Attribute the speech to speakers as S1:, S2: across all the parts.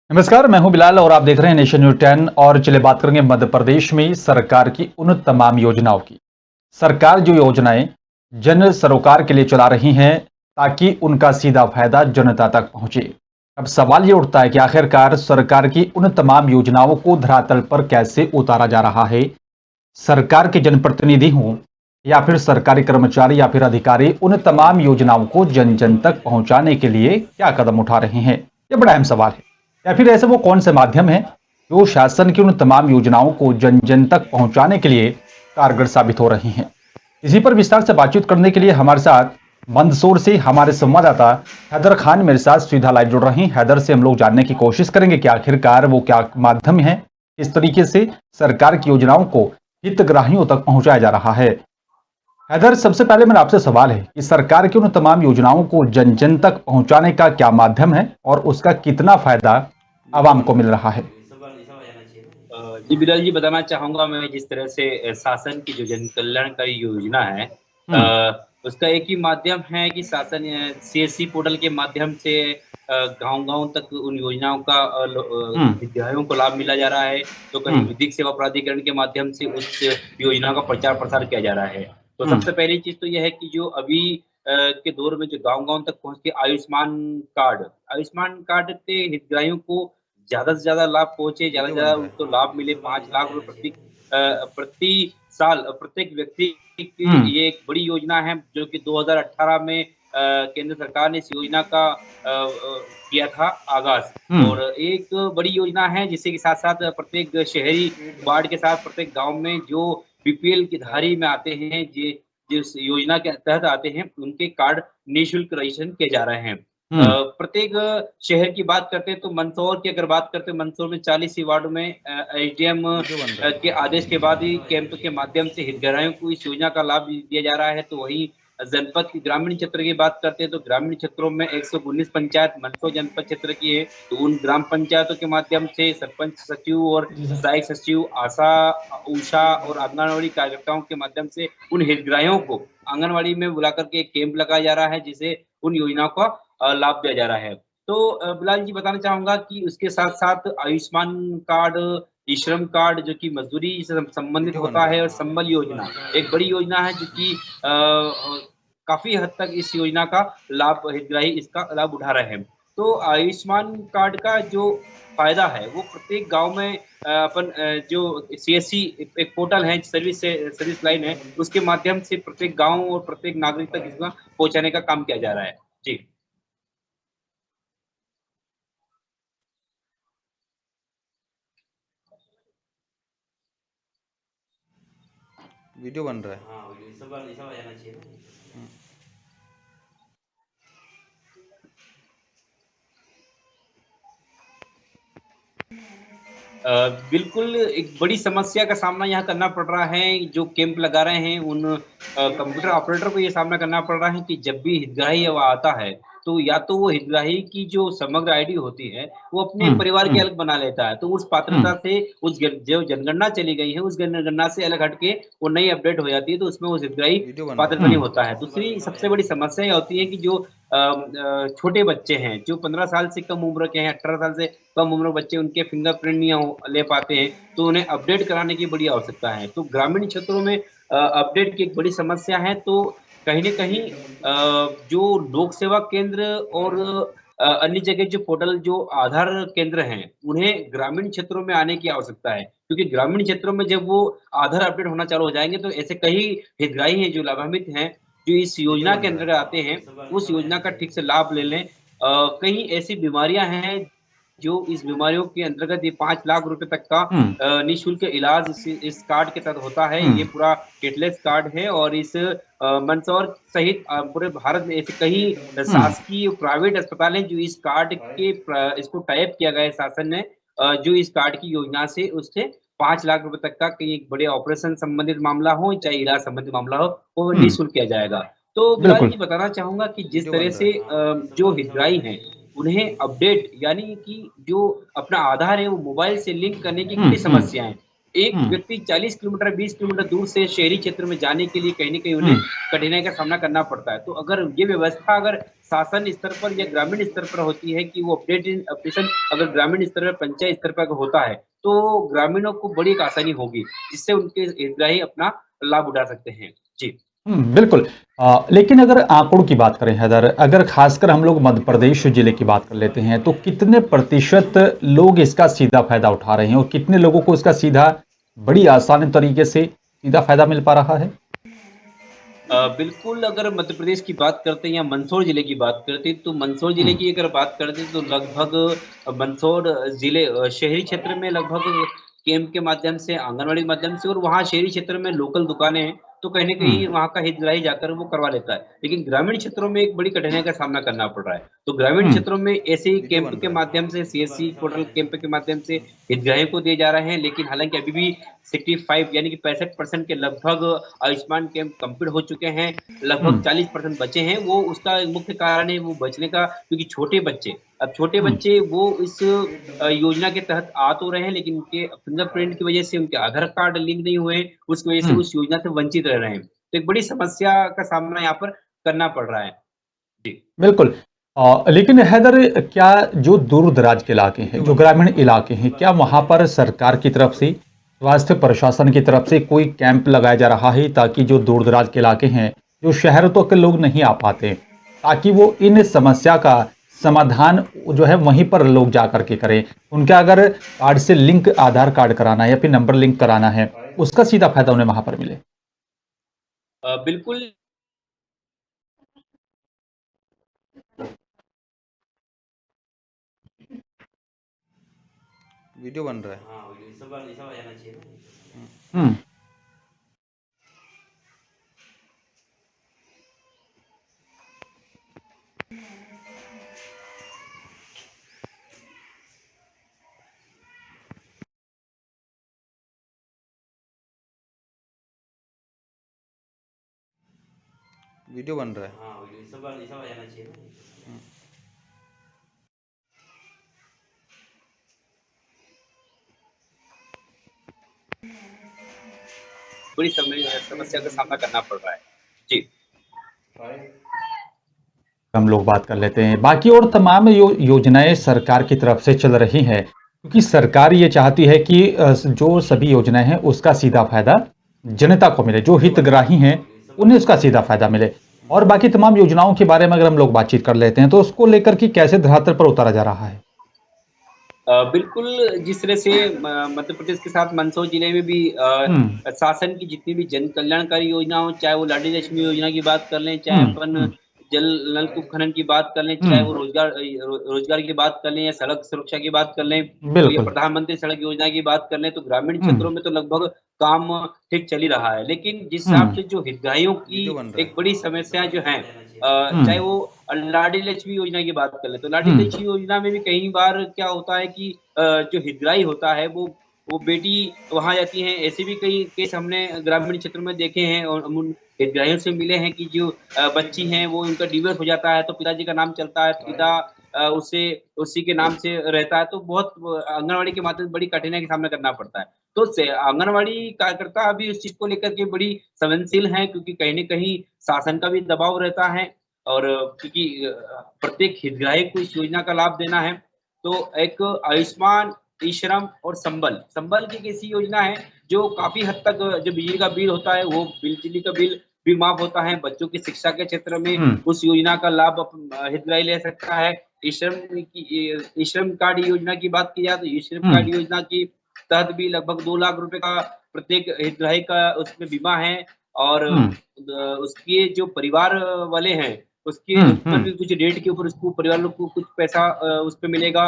S1: नमस्कार, मैं हूं बिलाल और आप देख रहे हैं नेशन न्यूज 10। और चलिए बात करेंगे मध्य प्रदेश में सरकार की उन तमाम योजनाओं की। सरकार जो योजनाएं जन सरोकार के लिए चला रही हैं ताकि उनका सीधा फायदा जनता तक पहुंचे। अब सवाल ये उठता है कि आखिरकार सरकार की उन तमाम योजनाओं को धरातल पर कैसे उतारा जा रहा है। सरकार के जनप्रतिनिधि हों या फिर सरकारी कर्मचारी या फिर अधिकारी, उन तमाम योजनाओं को जन जन तक पहुंचाने के लिए क्या कदम उठा रहे हैं, यह बड़ा अहम सवाल है। या फिर ऐसे वो कौन से माध्यम है जो शासन की उन तमाम योजनाओं को जन जन तक पहुंचाने के लिए कारगर साबित हो रही हैं। इसी पर विस्तार से बातचीत करने के लिए हमारे साथ मंदसौर से हमारे संवाददाता हैदर खान मेरे साथ सीधा लाइव जुड़ रहे हैं। हैदर से हम लोग जानने की कोशिश करेंगे कि आखिरकार वो क्या माध्यम है, किस तरीके से सरकार की योजनाओं को हितग्राहियों तक पहुंचाया जा रहा है। हैदर, सबसे पहले मेरा आपसे सवाल है कि सरकार की उन तमाम योजनाओं को जन जन तक पहुंचाने का क्या माध्यम है और उसका कितना फायदा आवाम को मिल रहा है।
S2: जी बिलाल जी, बताना चाहूँगा मैं जिस तरह से शासन की जो जन कल्याणकारी योजना है,
S1: हम्म।
S2: उसका एक ही माध्यम है कि शासन सीएससी पोर्टल के माध्यम से गाँव-गाँव तक उन योजनाओं का
S1: हम्म।
S2: हितग्राहियों को लाभ मिला जा रहा है। तो कहीं
S1: हम्म।
S2: विधिक सेवा प्राधिकरण के माध्यम से उस योजना का प्रचार-प्रसार किया जा रहा है। तो
S1: हम्म।
S2: सबसे पहली चीज़ तो यह है कि जो अभी के दौर में जो गाँव-गाँव तक पहुँच के आयुष्मान कार्ड के हितग्राहियों को ज़्यादा से ज़्यादा लाभ पहुँचे, ज़्यादा से ज़्यादा उनको लाभ मिले। 5 लाख रुपए प्रति साल प्रत्येक व्यक्ति की
S1: हम्म।
S2: ये एक बड़ी योजना है, जो कि 2018 में केंद्र सरकार ने इस योजना का किया था आगाज़।
S1: हम्म।
S2: और एक बड़ी योजना है जिससे के साथ-साथ प्रत्येक शहरी वार्ड के साथ प्रत्येक गाँव में जो बीपीएल की धारी में आते हैं, जिस योजना के तहत आते हैं, उनके कार्ड निःशुल्क रजिस्ट्रेशन किए जा रहे हैं।
S1: हम्म।
S2: प्रत्येक शहर की बात करते हैं तो मंदसौर की अगर बात करते हैं, मंदसौर में 40 ही वार्ड में एसडीएम के आदेश के बाद ही कैंप के माध्यम से हितग्राहियों को इस योजना का लाभ दिया जा रहा है। तो वहीं जनपद की ग्रामीण क्षेत्र की बात करते हैं तो ग्रामीण क्षेत्रों में 119 पंचायत मंदसौर जनपद क्षेत्र की है। तो उन ग्राम पंचायतों के माध्यम से सरपंच सचिव और सहायक सचिव, आशा, उषा और आंगनवाड़ी कार्यकर्ताओं के माध्यम से उन हितग्राहियों को आंगनवाड़ी में बुलाकर के एक कैंप लगाया जा रहा है, जिसे उन योजनाओं का लाभ दिया जा रहा है। तो बिलाल जी, बताना चाहूँगा कि उसके साथ-साथ आयुष्मान कार्ड, ई श्रम कार्ड जो कि मज़दूरी से संबंधित होता है, और संबल योजना एक बड़ी योजना है जो कि काफ़ी हद तक इस योजना का लाभ हितग्राही इसका लाभ उठा रहे हैं। तो आयुष्मान कार्ड का जो फ़ायदा है वो प्रत्येक गाँव में जो सीएससी एक पोर्टल है, सर्विस लाइन है, उसके माध्यम से प्रत्येक गाँव और प्रत्येक नागरिक तक इसका पहुँचाने का काम किया जा रहा है। जी।
S3: वीडियो बन रहा है।
S2: हाँ, ये सब बार ऐसा हो जाना चाहिए ना। बिल्कुल एक बड़ी समस्या का सामना यहाँ करना पड़ रहा है, जो कैंप लगा रहे हैं उन कंप्यूटर ऑपरेटर को ये सामना करना पड़ रहा है कि जब भी हितग्राही वहाँ आता है, तो या तो वो हितग्राही की जो समग्र आईडी होती है, वो अपने
S1: हम्म।
S2: परिवार की
S1: हम्म।
S2: अलग बना लेता है। तो उस
S1: हम्म।
S2: पात्रता से जो जनगणना चली गई है, उस जनगणना से अलग हट के वो नई अपडेट हो जाती है, तो उसमें वो हितग्राही
S3: वीडियो बन रहा
S2: पात्र नहीं
S3: है।
S2: होता है। दूसरी सबसे बड़ी समस्या ये होती है कि जो छोटे बच्चे हैं, जो 15 साल से कम उम्र के हैं, 18 साल से कम उम्र बच्चे, उनके फिंगरप्रिंट नहीं ले पाते हैं, तो उन्हें अपडेट कराने की बड़ी आवश्यकता है। तो ग्रामीण क्षेत्रों में अपडेट की एक बड़ी समस्या है। तो कहीं न कहीं जो लोक सेवा केंद्र और अन्य जगह जो पोर्टल जो आधार केंद्र हैं, उन्हें ग्रामीण क्षेत्रों में आने की आवश्यकता है। क्योंकि ग्रामीण क्षेत्रों में जब वो आधार अपडेट होना चालू हो जाएँगे, तो ऐसे कई हितग्राही हैं जो लाभान्वित हैं, जो इस
S3: वीडियो
S2: योजना
S3: बन
S2: के
S3: रहा
S2: अंतर्गत
S3: है।
S2: आते हैं, उस योजना का ठीक से लाभ ले लें। कई ऐसी बीमारियाँ हैं जो इस बीमारियों के अंतर्गत ये 5 लाख रुपए तक का
S1: हम्म।
S2: निःशुल्क इलाज इस कार्ड के तहत होता है। ये
S1: हम्म।
S2: पूरा कैशलेस कार्ड है, और इस मंदसौर सहित पूरे भारत में ऐसे कई
S1: हम्म।
S2: शासकीय प्राइवेट अस्पताल हैं जो इस कार्ड के इसको टाई अप किया गया है शासन ने, जो इस कार्ड की योजना से उससे 5 लाख रुपए तक का कहीं एक बड़े ऑपरेशन संबंधित मामला हो, चाहे इलाज संबंधित मामला हो, वो
S1: हम्म।
S2: निःशुल्क किया जाएगा। तो बिलाल
S1: बिल्कुल।
S2: जी, बताना चाहूँगा कि जिस
S3: वीडियो
S2: तरह
S3: बन रहा
S2: से
S3: है।
S2: जो हितग्राही हैं, उन्हें अपडेट यानी कि जो अपना आधार है वो मोबाइल से लिंक करने की
S1: हम्म।
S2: बड़ी
S1: हम्म।
S2: समस्या है। एक
S1: हम्म।
S2: व्यक्ति 40 किलोमीटर, 20 किलोमीटर दूर से शहरी क्षेत्र में जाने के लिए कहीं न कहीं उन्हें
S1: हम्म।
S2: कठिनाई का सामना करना पड़ता है। तो अगर ये व्यवस्था अगर शासन स्तर पर या ग्रामीण स्तर पर होती है कि वो अपडेशन अगर ग्रामीण स्तर पर, पंचायत स्तर पर अगर होता है, तो ग्रामीणों को बड़ी एक आसानी होगी, जिससे उनके हितग्राही अपना लाभ उठा सकते हैं। जी।
S1: बिल्कुल। लेकिन अगर आंकड़ों की बात करें हैदर, अगर खासकर हम लोग मध्य प्रदेश जिले की बात कर लेते हैं, तो कितने प्रतिशत लोग इसका सीधा फायदा उठा रहे हैं और कितने लोगों को इसका सीधा बड़ी आसान तरीके से सीधा फायदा मिल पा रहा है?
S2: बिल्कुल, अगर मध्य प्रदेश की बात करते हैं या मंदसौर जिले की बात करते हैं, तो मंदसौर जिले
S1: हम्म,
S2: की अगर बात करते हैं तो लगभग मंदसौर जिले शहरी क्षेत्र में लगभग कैंप के माध्यम से, आंगनवाड़ी के माध्यम से, और वहाँ शहरी क्षेत्र में लोकल दुकानें हैं, तो कहीं न
S1: हम्म,
S2: कहीं वहाँ का हितग्राही जाकर वो करवा लेता है। लेकिन ग्रामीण क्षेत्रों में एक बड़ी कठिनाई का सामना करना पड़ रहा है। तो ग्रामीण
S1: हम्म,
S2: क्षेत्रों में ऐसे ही
S3: वीडियो
S2: कैंप
S3: बन
S2: के
S3: रहा है।
S2: माध्यम से, सीएससी पोर्टल कैंप के माध्यम से हितग्राहियों को दिए जा रहे हैं, लेकिन हालाँकि अभी भी 65 यानी कि 65% के लगभग आयुष्मान कैंप कंप्लीट हो चुके हैं। लगभग
S1: हम्म,
S2: 40% बचे हैं। वो उसका एक मुख्य कारण है वो बचने का, क्योंकि छोटे बच्चे, अब छोटे
S1: हम्म,
S2: बच्चे वो इस योजना के तहत आ तो रहे हैं, लेकिन उनके फिंगरप्रिंट की वजह से, उनके आधार कार्ड लिंक नहीं हुए, उसकी वजह से
S1: हम्म,
S2: उस योजना से वंचित रह रहे हैं। तो एक बड़ी समस्या का सामना यहाँ पर करना पड़ रहा है। जी।
S1: बिल्कुल। लेकिन हैदर, क्या जो दूर दराज के इलाके हैं,
S3: वीडियो
S1: जो
S3: बन रहा है।
S1: ग्रामीण इलाके हैं, क्या वहां पर सरकार की तरफ से, स्वास्थ्य प्रशासन की तरफ से कोई कैंप लगाया जा रहा है ताकि जो दूर दराज के इलाके हैं, जो शहरों तक के लोग नहीं आ पाते, ताकि वो इन समस्या का समाधान जो है वहीं पर लोग जा करके करें? उनका अगर कार्ड से लिंक, आधार कार्ड कराना है या फिर नंबर लिंक कराना है, उसका सीधा फायदा उन्हें वहां पर मिले।
S2: बिल्कुल।
S3: वीडियो बन रहा है।
S2: हाँ, ये सब आ जाना चाहिए ना।
S1: हम्म,
S3: वीडियो बन रहा है।
S2: हाँ, ये सब आ जाना चाहिए ना। बड़ी समस्या का सामना करना पड़ रहा है। जी।
S1: हम लोग बात कर लेते हैं बाकी और तमाम योजनाएं सरकार की तरफ से चल रही हैं, क्योंकि सरकार ये चाहती है कि जो सभी योजनाएं हैं उसका सीधा फायदा जनता को मिले, जो हितग्राही हैं उन्हें उसका सीधा फायदा मिले। और बाकी तमाम योजनाओं के बारे में अगर हम लोग बातचीत कर लेते हैं तो उसको लेकर के कैसे धरातल पर उतारा जा रहा है?
S2: बिल्कुल, जिस तरह से मध्य प्रदेश के साथ मंदसौर जिले में भी
S1: हम्म,
S2: शासन की जितनी भी जन कल्याणकारी योजना हो, चाहे वो लाडली लक्ष्मी योजना की बात कर लें, चाहे
S1: हम्म,
S2: अपन
S1: हम्म,
S2: जल नलकूप खनन की बात कर लें, चाहे वो
S1: हम्म,
S2: रोजगार की बात कर लें, या सड़क सुरक्षा की बात कर लें, तो ये
S1: बिल्कुल।
S2: प्रधानमंत्री सड़क योजना की बात कर लें, तो ग्रामीण
S1: हम्म,
S2: क्षेत्रों में तो लगभग काम ठीक चल ही रहा है। लेकिन जिस हिसाब
S1: हम्म,
S2: से जो हितग्राहियों की
S3: वीडियो बन रहा
S2: एक
S3: है।
S2: बड़ी समस्या जो है,
S1: हम्म,
S2: चाहे वो लाडली लक्ष्मी योजना की बात कर लें, तो लाडली
S1: हम्म,
S2: लक्ष्मी योजना में भी कई बार क्या होता है कि जो हितग्राही होता है वो बेटी वहाँ जाती हैं। ऐसे भी कई केस हमने ग्रामीण क्षेत्रों में देखे हैं, और हम उन हितग्राहियों से मिले हैं कि जो बच्ची हैं वो उनका डिवोर्स हो जाता है, तो पिताजी का नाम चलता है, पिता उसे उसी के नाम से रहता है, तो बहुत आंगनवाड़ी के माध्यम से बड़ी कठिनाई का सामना करना पड़ता है। तो से आंगनवाड़ी कार्यकर्ता अभी उस चीज़ को लेकर के बड़ी संवेदनशील हैं, क्योंकि कहीं न कहीं शासन का भी दबाव रहता है, और क्योंकि प्रत्येक हितग्राही को इस योजना का लाभ देना है। तो एक आयुष्मान, ई-श्रम और संबल की एक ऐसी योजना है जो काफ़ी हद तक जो बिजली का बिल होता है, वो बिजली का बिल भी माफ़ होता है। बच्चों की शिक्षा के क्षेत्र में
S1: हम्म,
S2: उस योजना का लाभ हितग्राही ले सकता है। ई-श्रम कार्ड योजना की बात की जाए, तो ई-श्रम
S1: हम्म,
S2: कार्ड योजना की तहत भी लगभग 2 लाख रुपए का प्रत्येक हितग्राही का उसमें बीमा है, और
S1: हम्म,
S2: उसके जो परिवार वाले हैं, उसके
S1: हम्म,
S2: ऊपर भी कुछ रेट के ऊपर उसको परिवार लोग को कुछ पैसा उसपे मिलेगा।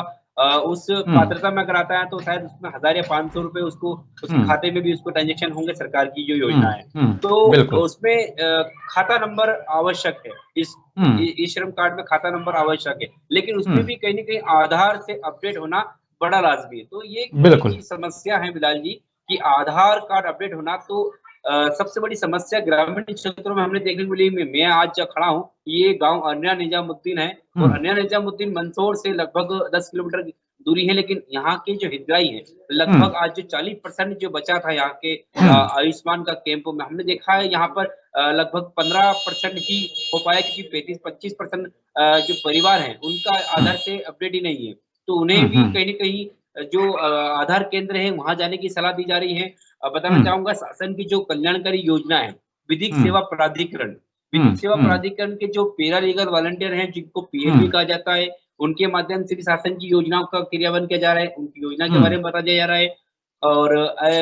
S2: उस
S1: हम्म,
S2: पात्रता में अगर आता है तो शायद उसमें 1000 या 500 रुपए उसको उसके
S1: हम्म,
S2: खाते में भी उसको ट्रांज़ैक्शन होंगे, सरकार की जो योजना
S1: हम्म,
S2: है। तो
S1: बिल्कुल।
S2: उसमें खाता नंबर आवश्यक है। इस
S1: हम्म,
S2: ई-श्रम कार्ड में खाता नंबर आवश्यक है। लेकिन उसमें
S1: हम्म,
S2: भी कहीं न कहीं आधार से अपडेट होना बड़ा लाज़मी है। तो ये एक
S1: बिल्कुल।
S2: बड़ी समस्या है बिलाल जी, कि आधार कार्ड अपडेट होना तो सबसे बड़ी समस्या ग्रामीण क्षेत्रों में हमने देखने को मिली। मैं आज जहाँ खड़ा हूँ, ये गाँव अन्या निजामुद्दीन है, और
S1: हम्म,
S2: अन्या निजामुद्दीन मंदसौर से लगभग 10 किलोमीटर की दूरी है, लेकिन यहाँ के जो हितग्राही हैं,
S1: हम्म,
S2: लगभग आज जो 40% जो बचा था यहाँ के
S1: हम्म,
S2: आयुष्मान का कैंप में, हमने देखा है यहाँ पर लगभग 15% ही हो पाया, क्योंकि 35-25% जो परिवार हैं उनका आधार से अपडेट ही नहीं है। तो उन्हें भी
S1: हम्म,
S2: कहीं न कहीं जो आधार केंद्र है वहाँ जाने की सलाह दी जा रही है। बताना
S1: हम्म,
S2: चाहूँगा, शासन की जो कल्याणकारी योजना है, विधिक
S1: हम्म,
S2: सेवा प्राधिकरण,
S1: हम्म,
S2: विधिक सेवा
S1: हम्म,
S2: प्राधिकरण के जो पैरालीगल वॉलंटियर हैं, जिनको पीएलवी
S1: हम्म,
S2: कहा जाता है, उनके माध्यम से भी शासन की योजनाओं का क्रियान्वयन किया जा रहा है, उनकी योजना के
S1: हम्म,
S2: बारे में बता दिया जा रहा है। और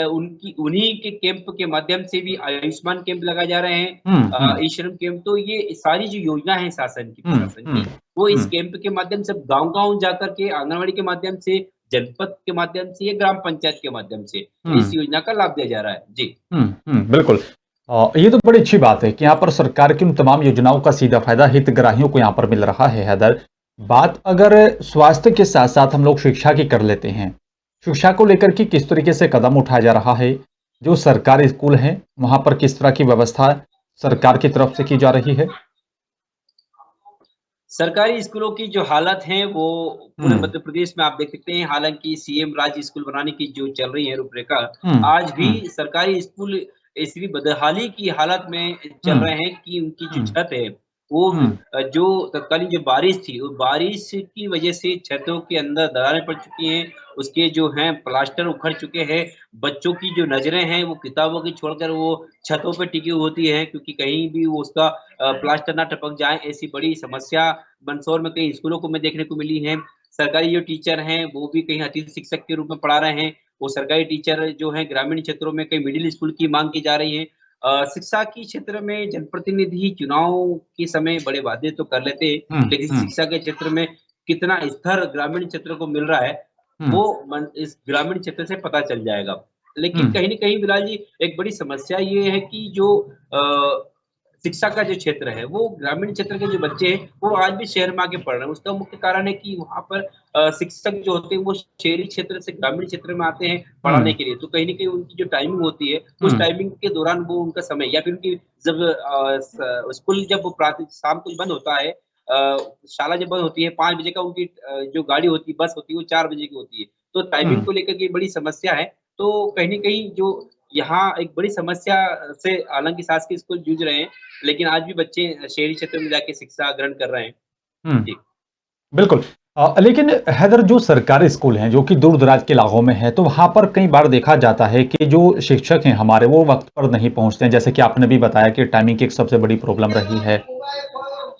S2: उनकी उन्हीं के कैंप के माध्यम से भी आयुष्मान कैंप लगाए जा रहे हैं,
S1: हम्म, हम्म,
S2: ई-श्रम कैंप। तो ये सारी जो योजना है शासन की,
S1: हम्म,
S2: प्रशासन की,
S1: हम्म,
S2: वो इस
S1: हम्म,
S2: कैंप के माध्यम से गाँव-गाँव जाकर के आंगनवाड़ी के माध्यम से, जनपद के माध्यम से या ग्राम पंचायत के माध्यम से इस
S1: हम्म,
S2: योजना का लाभ दिया जा रहा है। जी।
S1: बिल्कुल। ये तो बड़ी अच्छी बात है कि यहाँ पर सरकार की उन तमाम योजनाओं का सीधा फायदा हितग्राहियों को यहाँ पर मिल रहा है। हैदर, बात अगर स्वास्थ्य के साथ साथ हम लोग शिक्षा की कर लेते हैं, शिक्षा को लेकर के किस तरीके से कदम उठाया जा रहा है, जो सरकारी स्कूल हैं वहां पर किस तरह की व्यवस्था सरकार की तरफ से की जा रही है?
S2: सरकारी स्कूलों की जो हालत है वो पूरे
S1: हम्म,
S2: मध्य प्रदेश में आप देख सकते हैं। हालाँकि सीएम राज्य स्कूल बनाने की जो चल रही है रूपरेखा,
S1: हम्म,
S2: आज भी
S1: हम्म,
S2: सरकारी स्कूल इसी बदहाली की हालत में चल
S1: हम्म,
S2: रहे हैं कि उनकी जो
S1: हम्म,
S2: छत है, वो
S1: हम्म,
S2: जो तत्कालीन जो बारिश थी, वो बारिश की वजह से छतों के अंदर दरारें पड़ चुकी हैं, उसके जो हैं प्लास्टर उखड़ चुके हैं। बच्चों की जो नज़रें हैं वो किताबों की छोड़कर वो छतों पे टिकी होती हैं, क्योंकि कहीं भी वो उसका प्लास्टर ना टपक जाए, ऐसी बड़ी समस्या मंदसौर में कई स्कूलों को में देखने को मिली है। सरकारी जो टीचर हैं, वो भी कहीं अतिथि शिक्षक के रूप में पढ़ा रहे हैं। वो सरकारी टीचर जो हैं ग्रामीण क्षेत्रों में कई मिडिल स्कूल की माँग की जा रही है। शिक्षा के क्षेत्र में जनप्रतिनिधि चुनाव के समय बड़े वादे तो कर लेते हैं,
S1: हम्म,
S2: लेकिन
S1: हम्म,
S2: शिक्षा के क्षेत्र में कितना स्तर ग्रामीण क्षेत्र को मिल रहा है,
S1: हम्म,
S2: वो मन इस ग्रामीण क्षेत्र से पता चल जाएगा। लेकिन
S1: हम्म,
S2: कहीं न कहीं बिलाल जी, एक बड़ी समस्या ये है कि जो शिक्षा का जो क्षेत्र है, वो ग्रामीण क्षेत्र के जो बच्चे हैं, वो आज भी शहर में आके पढ़ रहे हैं। उसका मुख्य कारण है कि वहाँ पर शिक्षक जो होते हैं, वो शहरी क्षेत्र से ग्रामीण क्षेत्र में आते हैं पढ़ाने
S1: हम्म,
S2: के लिए। तो कहीं न कहीं उनकी जो टाइमिंग होती है, उस
S1: हम्म,
S2: टाइमिंग के दौरान वो उनका समय या फिर उनकी जब स्कूल जब शाम को बंद होता है, शाला जब बंद होती है 5 बजे का, उनकी जो गाड़ी होती है, बस होती है, वो 4 बजे की होती है। तो टाइमिंग
S1: हम्म,
S2: को लेकर के बड़ी समस्या है। तो कहीं न कहीं जो यहाँ एक बड़ी समस्या से हालाँकि शासकीय स्कूल जूझ रहे हैं, लेकिन आज भी बच्चे शहरी क्षेत्र में जाके शिक्षा ग्रहण कर रहे हैं।
S1: हम्म,
S2: जी।
S1: बिल्कुल। लेकिन हैदर, जो सरकारी स्कूल हैं जो कि दूर दराज के इलाकों में है, तो वहां पर कई बार देखा जाता है कि जो शिक्षक हैं हमारे वो वक्त पर नहीं पहुंचते हैं, जैसे कि आपने भी बताया कि टाइमिंग की एक सबसे बड़ी प्रॉब्लम रही है।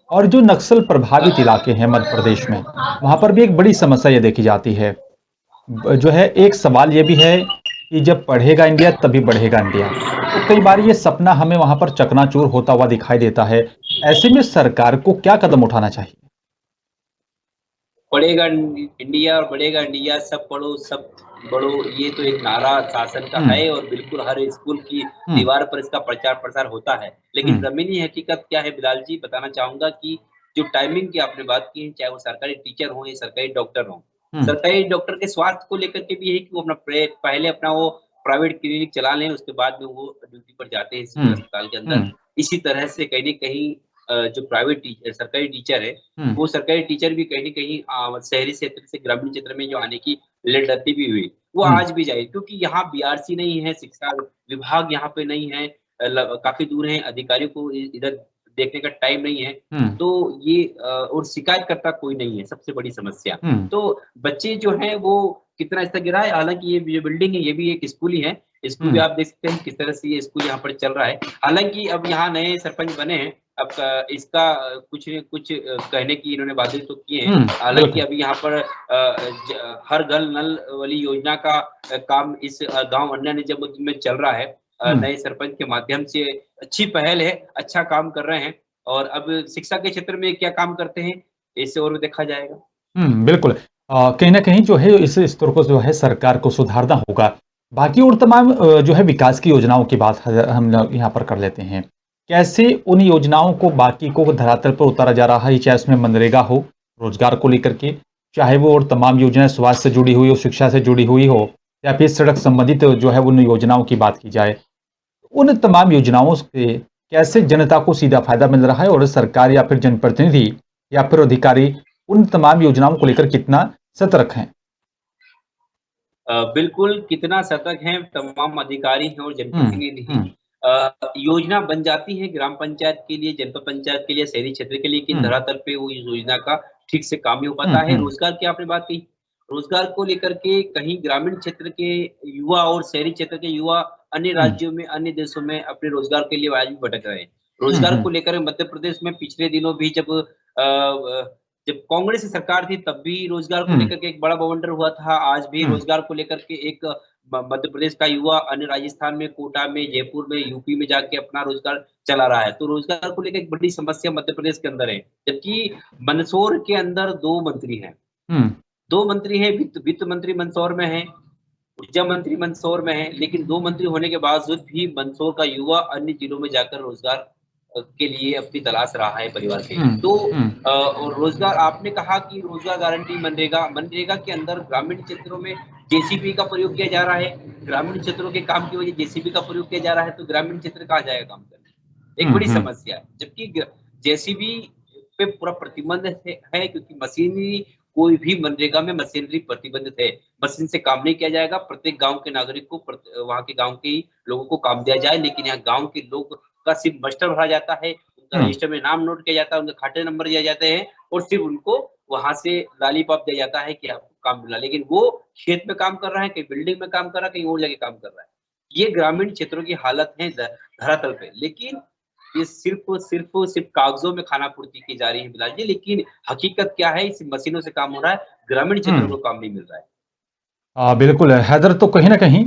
S1: और जो नक्सल प्रभावित इलाके हैं मध्य प्रदेश में, वहां पर भी एक बड़ी समस्या ये देखी जाती है। जो है, एक सवाल ये भी है कि जब पढ़ेगा इंडिया तभी बढ़ेगा इंडिया। तो कई बार ये सपना हमें वहां पर चकनाचूर होता हुआ दिखाई देता है। ऐसे में सरकार को क्या कदम उठाना चाहिए?
S2: पढ़ेगा इंडिया और बढ़ेगा इंडिया, सब पढ़ो, सब बढ़ो, ये तो एक नारा शासन का
S1: हम्म,
S2: है और बिल्कुल हर स्कूल की
S1: हम्म,
S2: दीवार पर इसका प्रचार-प्रसार होता है। लेकिन
S1: हम्म,
S2: ज़मीनी हकीकत क्या है बिलाल जी, बताना चाहूँगा कि जो टाइमिंग की आपने बात की है, चाहे वो सरकारी टीचर हों या सरकारी डॉक्टर हों।
S1: हम्म,
S2: सरकारी डॉक्टर के स्वास्थ्य को लेकर के भी है कि वो अपना पहले अपना वो प्राइवेट क्लिनिक चला लें, उसके बाद में वो ड्यूटी पर जाते हैं सिविल
S1: हम्म,
S2: अस्पताल के अंदर।
S1: हम्म,
S2: इसी तरह से कहीं न कहीं जो सरकारी टीचर है,
S1: हम्म,
S2: वो सरकारी टीचर भी कहीं न कहीं शहरी क्षेत्र से ग्रामीण क्षेत्र में जो आने की लड़ती भी हुई, वो
S1: हम्म,
S2: आज भी जाए, क्योंकि यहाँ बीआरसी नहीं है, शिक्षा विभाग यहाँ पे नहीं है, काफ़ी दूर है, अधिकारियों को इधर देखने का टाइम नहीं है।
S1: हम्म,
S2: तो ये और शिकायत करता कोई नहीं है, सबसे बड़ी समस्या।
S1: हम्म,
S2: तो बच्चे जो हैं वो कितना स्तर गिरा है, हालाँकि ये जो बिल्डिंग है, ये भी एक स्कूल ही है। स्कूल भी
S1: हम्म,
S2: आप देख सकते हैं किस तरह से ये स्कूल यहाँ पर चल रहा है। हालाँकि अब यहाँ नए सरपंच बने हैं, अब इसका कुछ न कुछ कहने की इन्होंने वादे तो किए हैं। हालाँकि
S1: बिल्कुल।
S2: अभी यहाँ पर हर घर नल वाली योजना का काम इस गाँव अन्य निजामुद्दीन में चल रहा है।
S1: हम्म,
S2: नए सरपंच के माध्यम से अच्छी पहल है, अच्छा काम कर रहे हैं और अब शिक्षा के क्षेत्र में क्या काम करते हैं, इसे और भी देखा जाएगा।
S1: बिल्कुल। कहीं न कहीं जो है इस स्तर को जो है सरकार को सुधारना होगा। बाकी और तमाम जो है विकास की योजनाओं की बात हम लोग यहाँ पर कर लेते हैं। कैसे उन योजनाओं को बाकी को धरातल पर उतारा जा रहा है, चाहे उसमें मनरेगा हो, रोजगार को लेकर के, चाहे वो और तमाम योजनाएँ स्वास्थ्य से जुड़ी हुई हो, शिक्षा से जुड़ी हुई हो, या फिर सड़क संबंधित जो है उन योजनाओं की बात की जाए। उन तमाम योजनाओं से कैसे जनता को सीधा फायदा मिल रहा है और सरकार या फिर जनप्रतिनिधि या फिर अधिकारी उन तमाम योजनाओं को लेकर कितना सतर्क हैं?
S2: बिल्कुल, कितना सतर्क हैं तमाम अधिकारी हैं और
S1: हुँ,
S2: जनप्रतिनिधि।
S1: हुँ,
S2: योजना बन जाती है ग्राम पंचायत के लिए, जनपद पंचायत के लिए, शहरी क्षेत्र के लिए, लेकिन धरातल पे वो इस योजना का ठीक से काम नहीं हो पाता है। रोजगार की आपने बात कही, रोजगार को लेकर के कहीं ग्रामीण क्षेत्र के युवा और शहरी क्षेत्र के युवा अन्य राज्यों में, अन्य देशों में अपने रोजगार के लिए आज भी भटक रहे हैं। रोजगार को लेकर मध्य प्रदेश में पिछले दिनों भी जब कांग्रेस की सरकार थी तब भी रोजगार को लेकर के एक बड़ा बवंडर हुआ था। आज भी रोजगार को लेकर के एक मध्य प्रदेश का युवा अन्य राजस्थान में, कोटा में, जयपुर में, यूपी में जाके अपना रोजगार चला रहा है। तो रोजगार को लेकर एक बड़ी समस्या मध्य प्रदेश के अंदर है। जबकि मंदसौर के अंदर 2 मंत्री हैं। 2 मंत्री हैं, वित्त मंत्री मंदसौर में है, ऊर्जा मंत्री मंदसौर में है, लेकिन 2 मंत्री होने के बावजूद भी मंदसौर का युवा अन्य जिलों में जाकर रोजगार के लिए अपनी तलाश रहा है परिवार के लिए। तो और रोजगार आपने कहा कि रोजगार गारंटी मनरेगा के अंदर ग्रामीण क्षेत्रों में जेसीबी का प्रयोग किया जा रहा है। ग्रामीण क्षेत्रों के काम की वजह जेसीबी का प्रयोग किया जा रहा है, तो ग्रामीण क्षेत्र कहाँ जाएगा काम करने? एक बड़ी समस्या है। जबकि जेसीबी पे पूरा प्रतिबंध है क्योंकि मशीनरी, कोई भी मनरेगा में मशीनरी प्रतिबंधित है। मशीन से काम नहीं किया जाएगा। प्रत्येक गांव के नागरिक को, वहां के गांव के लोगों को काम दिया जाए, लेकिन यहाँ गांव के लोग का सिर्फ मस्टर भरा जाता है, उनका रजिस्टर में नाम नोट किया जाता है, उनके खाते नंबर दिए जाते हैं और सिर्फ उनको वहां से लॉलीपॉप दिया जाता है कि आपको काम मिला। लेकिन वो खेत में काम कर रहा है, कहीं बिल्डिंग में काम कर रहा है, कहीं और जगह काम कर रहा है। ये ग्रामीण क्षेत्रों की हालत है धरातल पे। लेकिन ये सिर्फ कागजों में खाना पूर्ति की जा रही है बिलाल जी, लेकिन हकीकत क्या है? इस मशीनों से काम हो रहा है, ग्रामीण क्षेत्रों को काम नहीं मिल रहा है।
S1: बिल्कुल हैदर, तो कहीं ना कहीं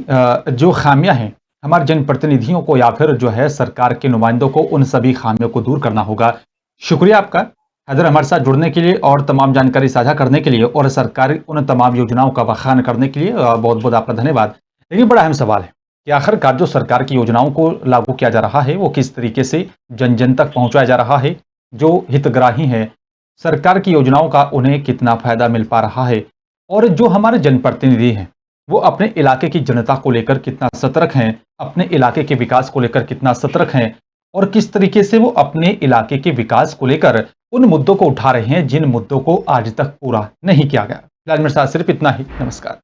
S1: जो खामियां हैं हमारे जनप्रतिनिधियों को या फिर जो है सरकार के नुमाइंदों को उन सभी खामियों को दूर करना होगा। शुक्रिया आपका हैदर, हमारे साथ जुड़ने के लिए और तमाम जानकारी साझा करने के लिए और सरकारी उन तमाम योजनाओं का बखान करने के लिए बहुत बहुत आपका धन्यवाद। लेकिन बड़ा अहम सवाल है कि आखिरकार जो सरकार की योजनाओं को लागू किया जा रहा है वो किस तरीके से जन जन तक पहुंचाया जा रहा है। जो हितग्राही हैं, सरकार की योजनाओं का उन्हें कितना फायदा मिल पा रहा है, और जो हमारे जनप्रतिनिधि हैं वो अपने इलाके की जनता को लेकर कितना सतर्क हैं, अपने इलाके के विकास को लेकर कितना सतर्क हैं, और किस तरीके से वो अपने इलाके के विकास को लेकर उन मुद्दों को उठा रहे हैं जिन मुद्दों को आज तक पूरा नहीं किया गया। फिलहाल मेरे साथ सिर्फ इतना ही। नमस्कार।